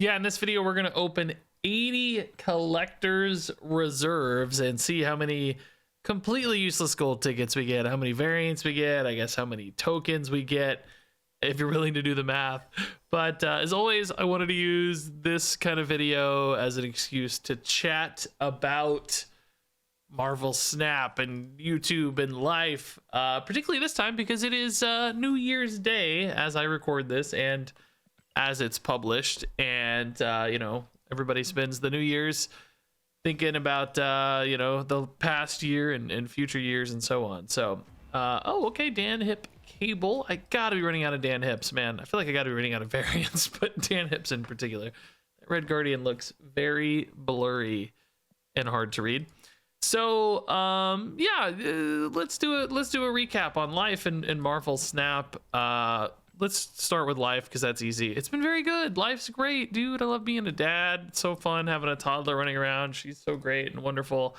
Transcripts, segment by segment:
Yeah, in this video, we're going to open 80 collector's reserves and see how many completely useless gold tickets we get, how many variants we get, I guess how many tokens we get, if you're willing to do the math. But as always, I wanted to use this kind of video as an excuse to chat about Marvel Snap and YouTube and life, particularly this time because it is New Year's Day as I record this and as it's published, and you know, everybody spends the New Year's thinking about you know, the past year and future years and so on. So oh, okay, Dan Hip cable. I gotta be running out of Dan Hips, man. I feel like I gotta be running out of variants, but Dan Hips in particular. Red Guardian looks very blurry and hard to read. So yeah, let's do a recap on life and Marvel Snap. Let's start with life because that's easy. It's been very good. Life's great, dude. I love being a dad. It's so fun having a toddler running around. She's so great and wonderful.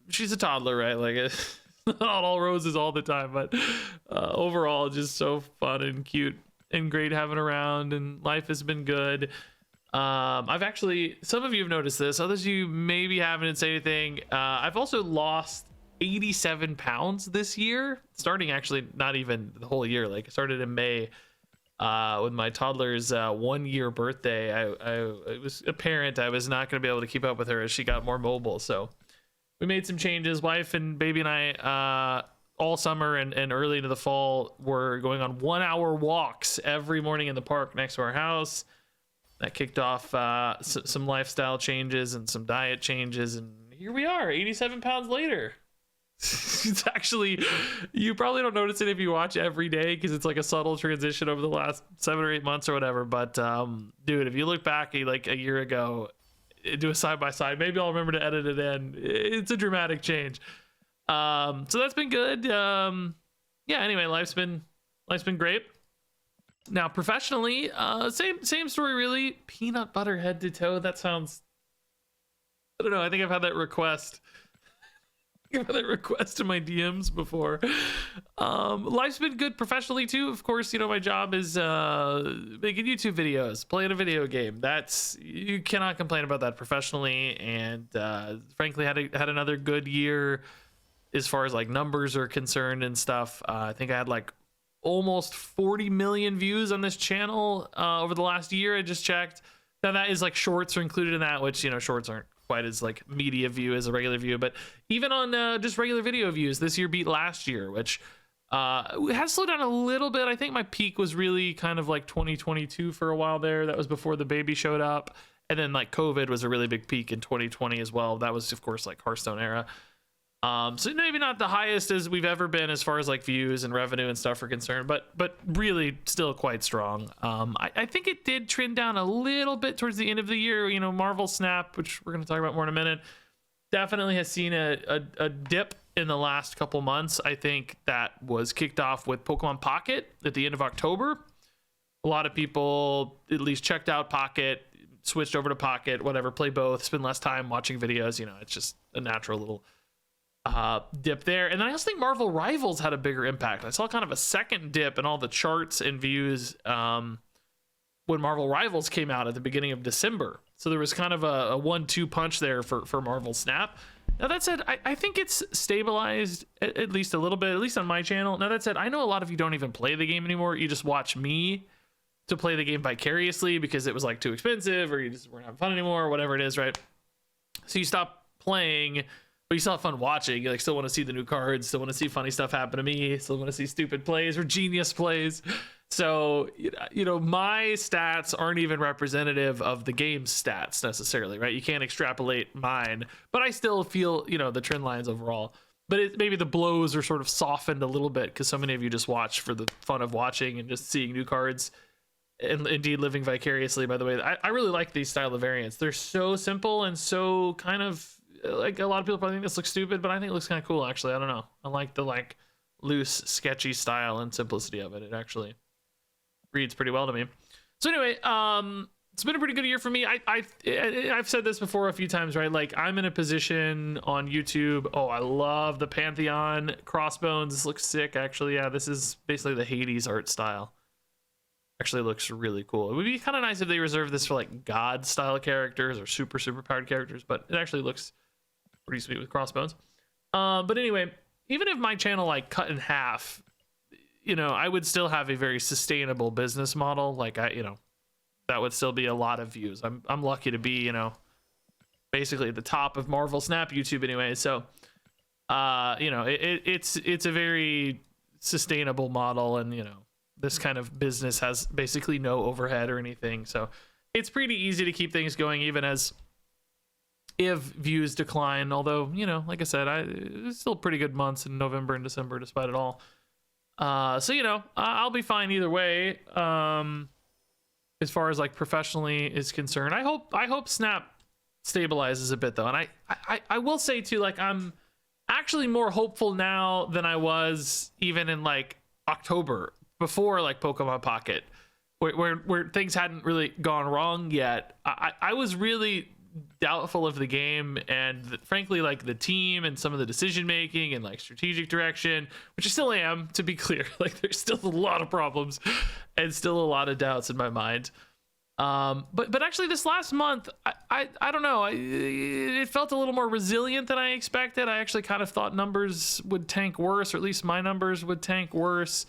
She's a toddler, right? Like, not all roses all the time, but overall, just so fun and cute and great having around. And life has been good. I've actually, some of you have noticed this. Others of you maybe haven't said anything. I've also lost 87 pounds this year, starting actually not even the whole year. Like, I started in May with my toddler's 1 year birthday. It was apparent I was not going to be able to keep up with her as she got more mobile. So we made some changes. Wife and baby and I all summer and early into the fall were going on 1 hour walks every morning in the park next to our house. That kicked off some lifestyle changes and some diet changes, and here we are 87 pounds later. It's actually, you probably don't notice it if you watch every day because it's like a subtle transition over the last 7 or 8 months or whatever. But dude, if you look back like a year ago, do a side by side, maybe I'll remember to edit it in. It's a dramatic change. So that's been good. Yeah, anyway, life's been great. Now professionally, same story really. Peanut butter head to toe. That sounds, I don't know, I think I've had that request in my DMs before. Life's been good professionally too. Of course, you know, my job is making YouTube videos, playing a video game. That's, you cannot complain about that professionally. And frankly, had another good year as far as like numbers are concerned and stuff. I think I had like almost 40 million views on this channel over the last year. I just checked. Now that is like shorts are included in that, which, you know, shorts aren't quite as like media view as a regular view, but even on just regular video views, this year beat last year, which has slowed down a little bit. I think my peak was really kind of like 2022 for a while there. That was before the baby showed up, and then like COVID was a really big peak in 2020 as well. That was of course like Hearthstone era. So maybe not the highest as we've ever been as far as like views and revenue and stuff are concerned, but really still quite strong. I think it did trend down a little bit towards the end of the year. You know, Marvel Snap, which we're going to talk about more in a minute, definitely has seen a dip in the last couple months. I think that was kicked off with Pokemon Pocket at the end of October. A lot of people at least checked out Pocket, switched over to Pocket, whatever, play both, spend less time watching videos. You know, it's just a natural little dip there. And then I also think Marvel Rivals had a bigger impact. I saw kind of a second dip in all the charts and views when Marvel Rivals came out at the beginning of December. So there was kind of a 1-2 punch there for Marvel Snap. Now that said, I think it's stabilized at least a little bit, at least on my channel. Now that said, I know a lot of you don't even play the game anymore. You just watch me to play the game vicariously because it was like too expensive, or you just weren't having fun anymore, or whatever it is, right? So you stop playing, but you still have fun watching. You like still want to see the new cards, still want to see funny stuff happen to me, still want to see stupid plays or genius plays. So, you know, my stats aren't even representative of the game's stats necessarily, right? You can't extrapolate mine, but I still feel, you know, the trend lines overall. But maybe the blows are sort of softened a little bit because so many of you just watch for the fun of watching and just seeing new cards. And indeed living vicariously, by the way. I really like these style of variants. They're so simple and so kind of, like, a lot of people probably think this looks stupid, but I think it looks kind of cool, actually. I don't know. I like the like loose, sketchy style and simplicity of it. It actually reads pretty well to me. So anyway, it's been a pretty good year for me. I've said this before a few times, right? Like, I'm in a position on YouTube. Oh, I love the Pantheon crossbones. This looks sick, actually. Yeah, this is basically the Hades art style. actually looks really cool. It would be kind of nice if they reserved this for like god style characters or super powered characters, but it actually looks pretty sweet with crossbones. But anyway, even if my channel like cut in half, you know, I would still have a very sustainable business model. Like that would still be a lot of views. I'm lucky to be, you know, basically at the top of Marvel Snap YouTube anyway. So, you know, it's a very sustainable model, and you know, this kind of business has basically no overhead or anything. So it's pretty easy to keep things going, even as if views decline. Although, you know, like I said, it's still pretty good months in November and December despite it all. So, you know, I'll be fine either way. As far as like professionally is concerned, I hope Snap stabilizes a bit though. And I will say too, like, I'm actually more hopeful now than I was even in like October before like Pokemon Pocket, where things hadn't really gone wrong yet. I was really doubtful of the game, and frankly like the team and some of the decision making and like strategic direction, which I still am, to be clear. Like there's still a lot of problems and still a lot of doubts in my mind. But actually this last month, I don't know, it felt a little more resilient than I expected. I actually kind of thought numbers would tank worse, or at least my numbers would tank worse.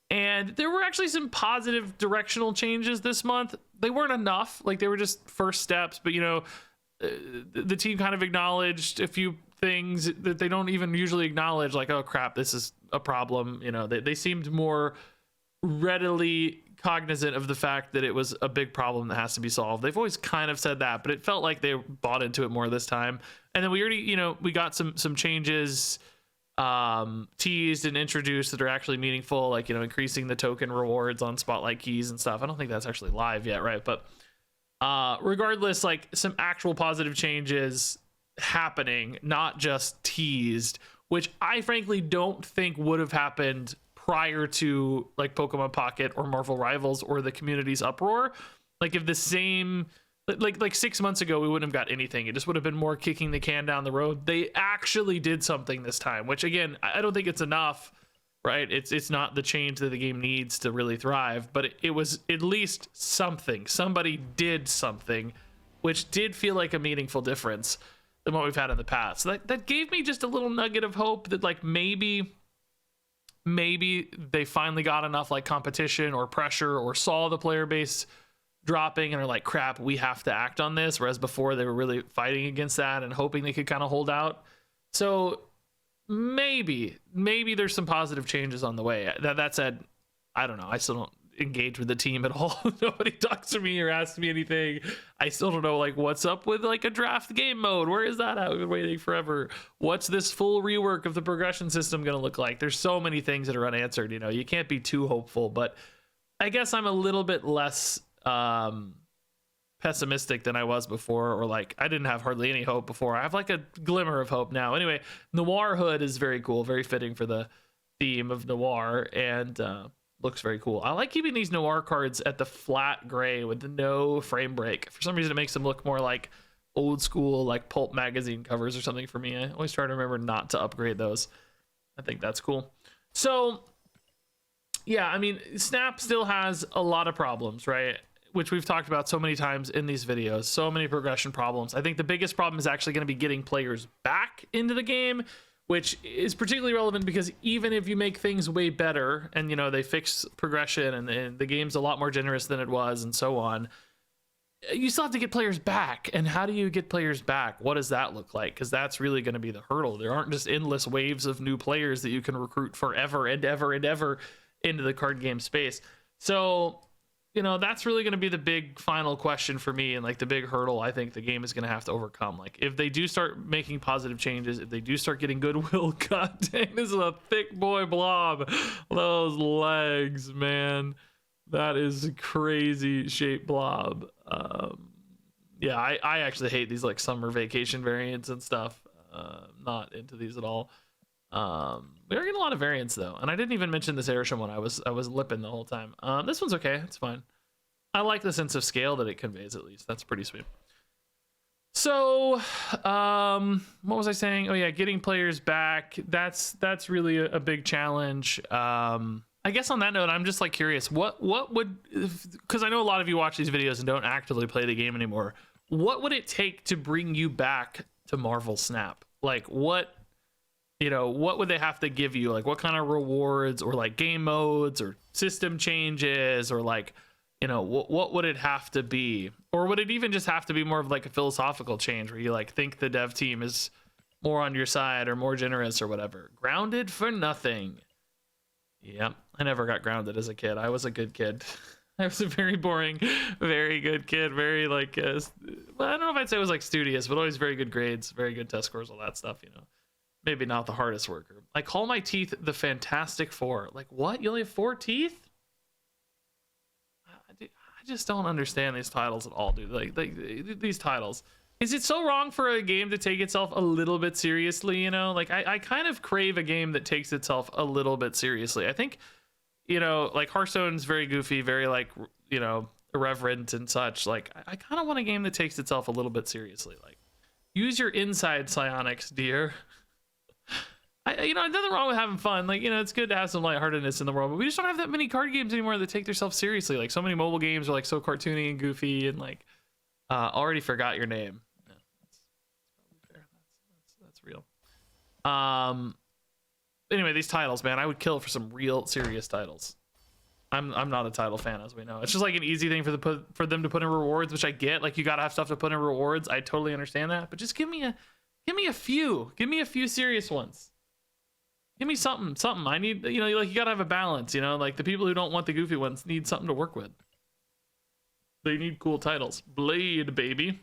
And there were actually some positive directional changes this month. They weren't enough, like they were just first steps, but you know, the team kind of acknowledged a few things that they don't even usually acknowledge, like, oh crap, this is a problem. You know, they seemed more readily cognizant of the fact that it was a big problem that has to be solved. They've always kind of said that, but it felt like they bought into it more this time. And then we already, you know, we got some changes teased and introduced that are actually meaningful, like, you know, increasing the token rewards on spotlight keys and stuff. I don't think that's actually live yet, right? But regardless, like some actual positive changes happening, not just teased, which I frankly don't think would have happened prior to like Pokemon Pocket or Marvel Rivals or the community's uproar. Like if the same like 6 months ago we wouldn't have got anything, it just would have been more kicking the can down the road. They actually did something this time, which again, I don't think it's enough, right? It's not the change that the game needs to really thrive, but it was at least something. Somebody did something which did feel like a meaningful difference than what we've had in the past. So that gave me just a little nugget of hope that like maybe they finally got enough like competition or pressure or saw the player base dropping and are like, crap, we have to act on this. Whereas before they were really fighting against that and hoping they could kind of hold out. So maybe there's some positive changes on the way. That said, I don't know. I still don't engage with the team at all. Nobody talks to me or asks me anything. I still don't know like what's up with like a draft game mode. Where is that at? We've been waiting forever. What's this full rework of the progression system going to look like? There's so many things that are unanswered. You know, you can't be too hopeful, but I guess I'm a little bit less pessimistic than I was before, or like I didn't have hardly any hope before. I have like a glimmer of hope now. Anyway, Noir Hood is very cool, very fitting for the theme of Noir, and looks very cool. I like keeping these Noir cards at the flat gray with no frame break. For some reason, it makes them look more like old school, like pulp magazine covers or something for me. I always try to remember not to upgrade those. I think that's cool. So yeah, I mean, Snap still has a lot of problems, right? Which we've talked about so many times in these videos, so many progression problems. I think the biggest problem is actually going to be getting players back into the game, which is particularly relevant because even if you make things way better and, you know, they fix progression and the game's a lot more generous than it was and so on, you still have to get players back. And how do you get players back? What does that look like? Because that's really going to be the hurdle. There aren't just endless waves of new players that you can recruit forever and ever and ever into the card game space. So, you know, that's really going to be the big final question for me, and like the big hurdle I think the game is going to have to overcome. Like if they do start making positive changes, if they do start getting goodwill, god dang, this is a thick boy blob. Those legs, man, that is a crazy shaped blob. Yeah, I actually hate these like summer vacation variants and stuff. Not into these at all. We are getting a lot of variants though, and I didn't even mention this Airsham one. I was lipping the whole time. This one's okay, it's fine. I like the sense of scale that it conveys, at least. That's pretty sweet. So what was I saying? Oh yeah, getting players back, that's really a big challenge. I I guess on that note, I'm just like curious, what would, because I know a lot of you watch these videos and don't actively play the game anymore. What would it take to bring you back to Marvel Snap? Like what, you know, what would they have to give you? Like what kind of rewards or like game modes or system changes or like, you know, what would it have to be? Or would it even just have to be more of like a philosophical change where you like think the dev team is more on your side or more generous or whatever? Grounded for nothing. Yep, I never got grounded as a kid. I was a good kid. I was a very boring, very good kid. Very like, well, I don't know if I'd say it was like studious, but always very good grades, very good test scores, all that stuff, you know. Maybe not the hardest worker. I call my teeth the Fantastic Four. Like, what? You only have 4 teeth? I just don't understand these titles at all, dude. Like these titles. Is it so wrong for a game to take itself a little bit seriously, you know? Like, I kind of crave a game that takes itself a little bit seriously. I think, you know, like Hearthstone's very goofy, very like, you know, irreverent and such. Like, I kind of want a game that takes itself a little bit seriously. Like, use your inside psionics, dear. You know, nothing wrong with having fun. Like, you know, it's good to have some lightheartedness in the world, but we just don't have that many card games anymore that take themselves seriously. Like, so many mobile games are like so cartoony and goofy and like, already forgot your name. Yeah, that's probably fair. That's real. Anyway, these titles, man, I would kill for some real serious titles. I'm not a title fan, as we know. It's just like an easy thing for them to put in rewards, which I get. Like, you gotta have stuff to put in rewards. I totally understand that, but just give me a few serious ones. Give me something. I need, you know, like you gotta have a balance, you know, like the people who don't want the goofy ones need something to work with. They need cool titles. Blade, baby.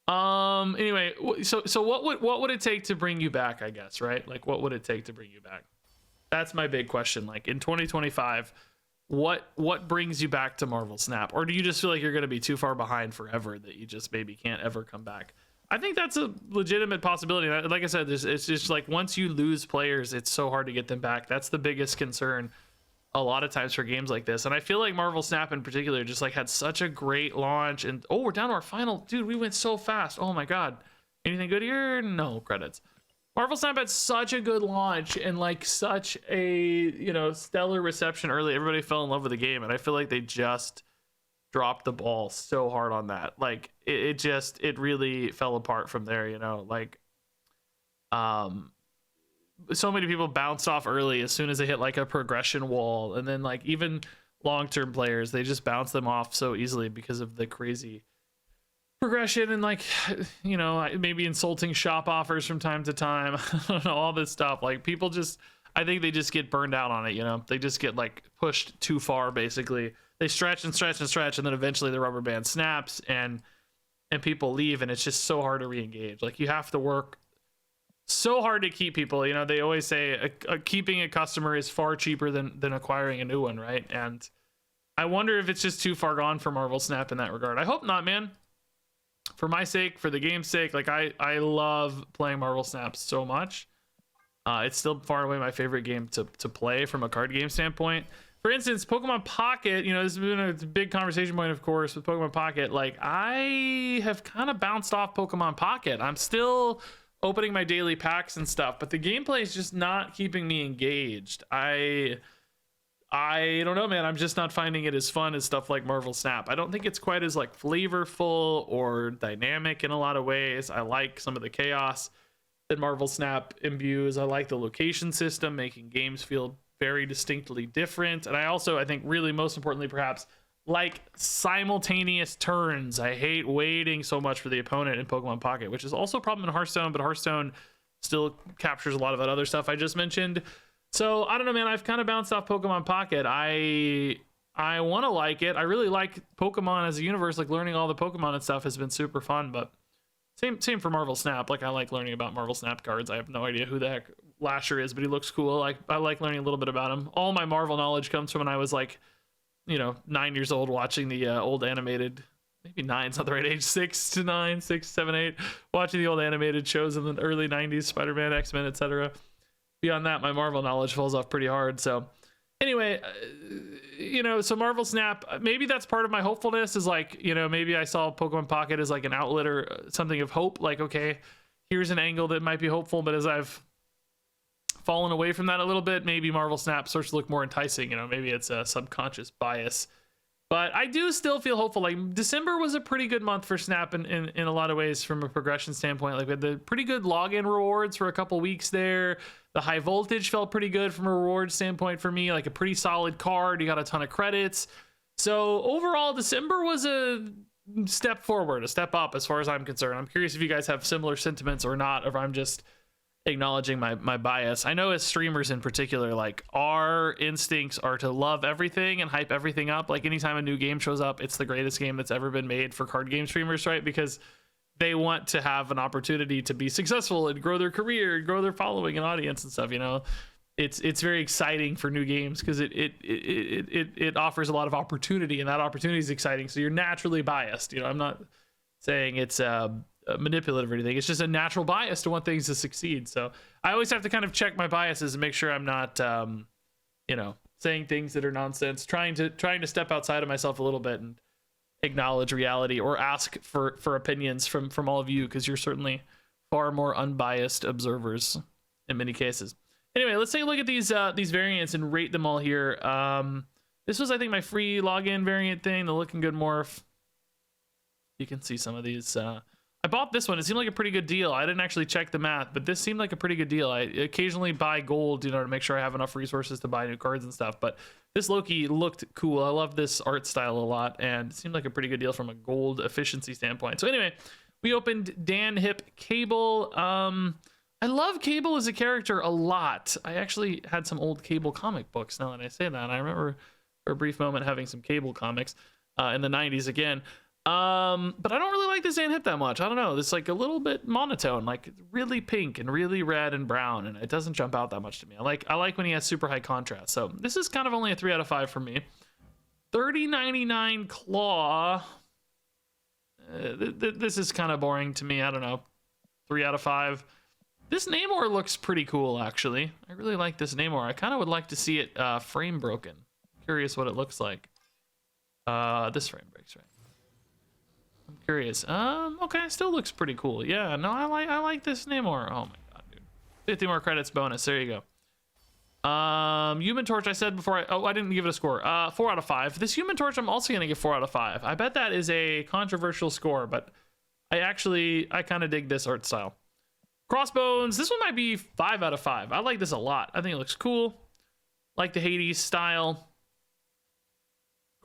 Anyway, so what would it take to bring you back, I guess, right? Like what would it take to bring you back? That's my big question. Like in 2025, what brings you back to Marvel Snap? Or do you just feel like you're going to be too far behind forever that you just maybe can't ever come back? I think that's a legitimate possibility. Like I said, it's just like once you lose players, it's so hard to get them back. That's the biggest concern a lot of times for games like this. And I feel like Marvel Snap in particular just like had such a great launch. And oh, we're down to our final. Dude, we went so fast. Oh my God. Anything good here? No credits. Marvel Snap had such a good launch and like such a, you know, stellar reception early. Everybody fell in love with the game. And I feel like they just dropped the ball so hard on that. Like it really fell apart from there, you know, like, so many people bounced off early as soon as they hit like a progression wall. And then like even long-term players, they just bounce them off so easily because of the crazy progression and like, you know, maybe insulting shop offers from time to time. I don't know, all this stuff. Like people just, I think they just get burned out on it, you know? They just get like pushed too far basically. They stretch and stretch and stretch, and then eventually the rubber band snaps and people leave, and it's just so hard to re-engage. Like you have to work so hard to keep people. You know, they always say keeping a customer is far cheaper than acquiring a new one, right? And I wonder if it's just too far gone for Marvel Snap in that regard. I hope not, man. For my sake, for the game's sake, like I love playing Marvel Snap so much. It's still far and away my favorite game to play from a card game standpoint. For instance, Pokemon Pocket, you know, this has been a big conversation point, of course, with Pokemon Pocket. Like, I have kind of bounced off Pokemon Pocket. I'm still opening my daily packs and stuff, but the gameplay is just not keeping me engaged. I don't know, man. I'm just not finding it as fun as stuff like Marvel Snap. I don't think it's quite as like flavorful or dynamic in a lot of ways. I like some of the chaos that Marvel Snap imbues. I like the location system, making games feel very distinctly different. And I also, I think really most importantly, perhaps, like simultaneous turns. I hate waiting so much for the opponent in Pokemon Pocket, which is also a problem in Hearthstone, but Hearthstone still captures a lot of that other stuff I just mentioned. So I don't know, man. I've kind of bounced off Pokemon Pocket. I want to like it. I really like Pokemon as a universe. Like learning all the Pokemon and stuff has been super fun, but same for Marvel Snap. Like I like learning about Marvel Snap cards. I have no idea who the heck Lasher is, but he looks cool. I like learning a little bit about him. All my Marvel knowledge comes from when I was like, you know, 9 years old watching the old animated, maybe 9's not the right age, 6 to 9, 6, 7, 8, watching the old animated shows in the early 90s, Spider-Man, X-Men, etc. Beyond that, my Marvel knowledge falls off pretty hard. So anyway, you know, so Marvel Snap, maybe that's part of my hopefulness is like, you know, maybe I saw Pokemon Pocket as like an outlet or something of hope. Like, okay, here's an angle that might be hopeful, but as I've fallen away from that a little bit. Maybe Marvel Snap starts to look more enticing. You know, maybe it's a subconscious bias. But I do still feel hopeful. Like December was a pretty good month for Snap in a lot of ways from a progression standpoint. Like we had the pretty good login rewards for a couple weeks there. The high voltage felt pretty good from a reward standpoint for me. Like a pretty solid card. You got a ton of credits. So overall, December was a step forward, a step up as far as I'm concerned. I'm curious if you guys have similar sentiments or not, or if I'm just acknowledging my bias. I know as streamers in particular, like our instincts are to love everything and hype everything up. Like anytime a new game shows up, it's the greatest game that's ever been made for card game streamers, right? Because they want to have an opportunity to be successful and grow their career and grow their following and audience and stuff, you know. It's very exciting for new games because it offers a lot of opportunity, and that opportunity is exciting, so you're naturally biased. You know, I'm not saying it's manipulative or anything. It's just a natural bias to want things to succeed. So I always have to kind of check my biases and make sure I'm not you know, saying things that are nonsense, trying to step outside of myself a little bit and acknowledge reality, or ask for opinions from all of you, because you're certainly far more unbiased observers in many cases. Anyway, let's take a look at these variants and rate them all here. This was, I think, my free login variant thing, the looking good morph. You can see some of these. I bought this one. It seemed like a pretty good deal. I didn't actually check the math, but this seemed like a pretty good deal. I occasionally buy gold, you know, to make sure I have enough resources to buy new cards and stuff. But this Loki looked cool. I love this art style a lot, and it seemed like a pretty good deal from a gold efficiency standpoint. So anyway, we opened Dan Hip Cable. I love Cable as a character a lot. I actually had some old Cable comic books now that I say that. I remember for a brief moment having some Cable comics in the 90s again. But I don't really like this Dan Hip that much. I don't know. It's like a little bit monotone, like really pink and really red and brown, and it doesn't jump out that much to me. I like when he has super high contrast. So this is kind of only a 3 out of 5 for me. 30.99 Claw. This is kind of boring to me. I don't know. 3 out of 5. This Namor looks pretty cool, actually. I really like this Namor. I kind of would like to see it frame broken. Curious what it looks like. This frame breaks, right? I'm curious. Okay, still looks pretty cool. Yeah, no, I like this Namor. Oh my god, dude. 50 more credits bonus. There you go. Human Torch, I said before I didn't give it a score. 4 out of 5. This Human Torch I'm also gonna give 4 out of 5. I bet that is a controversial score, but I kind of dig this art style. Crossbones, this one might be 5 out of 5. I like this a lot. I think it looks cool. Like the Hades style.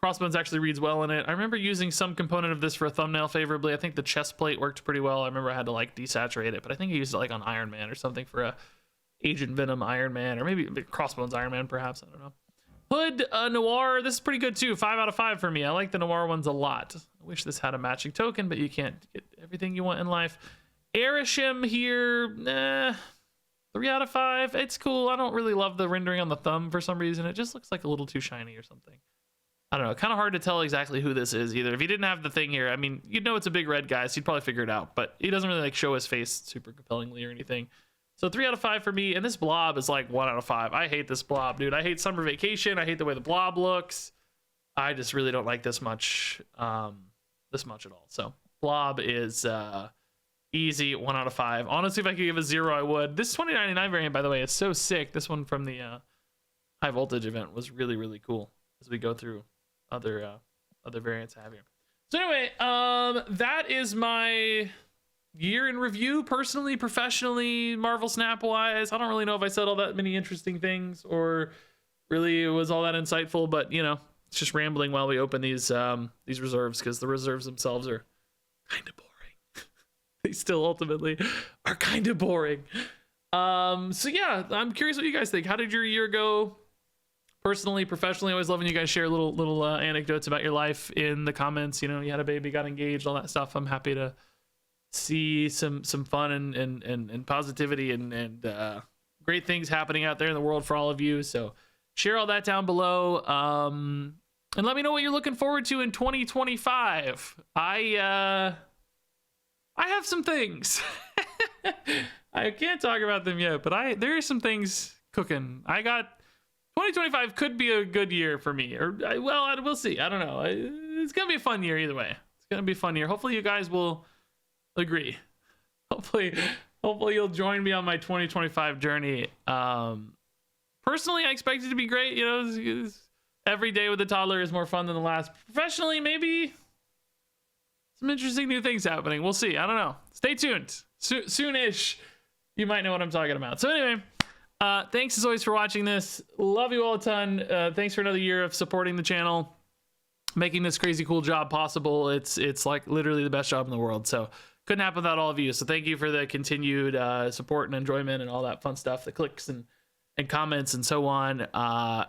Crossbones actually reads well in it. I remember using some component of this for a thumbnail favorably. I think the chest plate worked pretty well. I remember I had to like desaturate it, but I think I used it like on Iron Man or something for a Agent Venom Iron Man, or maybe Crossbones Iron Man perhaps. I don't know. Hood Noir, this is pretty good too. 5 out of 5 for me. I like the Noir ones a lot. I wish this had a matching token, but you can't get everything you want in life. Erishim here, 3 out of 5. It's cool. I don't really love the rendering on the thumb for some reason. It just looks like a little too shiny or something. I don't know. Kind of hard to tell exactly who this is either. If he didn't have the thing here, I mean, you'd know it's a big red guy, so you'd probably figure it out. But he doesn't really like show his face super compellingly or anything. So 3 out of 5 for me. And this blob is like 1 out of 5. I hate this blob, dude. I hate Summer Vacation. I hate the way the blob looks. I just really don't like this much at all. So blob is easy 1 out of 5. Honestly, if I could give a 0, I would. This 2099 variant, by the way, is so sick. This one from the high voltage event was really, really cool as we go through other variants I have here. So anyway, that is my year in review, personally, professionally, Marvel Snap wise. I don't really know if I said all that many interesting things or really it was all that insightful, but you know, it's just rambling while we open these reserves, because the reserves themselves are kind of boring. They still ultimately are kind of boring. So yeah, I'm curious what you guys think. How did your year go? Personally, professionally, always loving you guys share little anecdotes about your life in the comments. You know, you had a baby, got engaged, all that stuff. I'm happy to see some fun and positivity and great things happening out there in the world for all of you. So share all that down below. And let me know what you're looking forward to in 2025. I have some things. I can't talk about them yet, but there are some things cooking. 2025 could be a good year for me, or we'll see. I don't know. It's gonna be a fun year either way. It's gonna be a fun year. Hopefully you guys will agree. Hopefully Hopefully you'll join me on my 2025 journey. Personally, I expect it to be great. You know, every day with a toddler is more fun than the last. Professionally, maybe some interesting new things happening. We'll see. I don't know. Stay tuned. Soonish, you might know what I'm talking about. So anyway, thanks as always for watching this. Love you all a ton. Thanks for another year of supporting the channel, making this crazy cool job possible. It's like literally the best job in the world. So couldn't happen without all of you. So thank you for the continued support and enjoyment and all that fun stuff, the clicks and comments and so on. I'm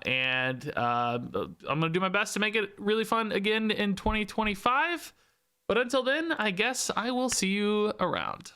gonna do my best to make it really fun again in 2025. But until then, I guess I will see you around.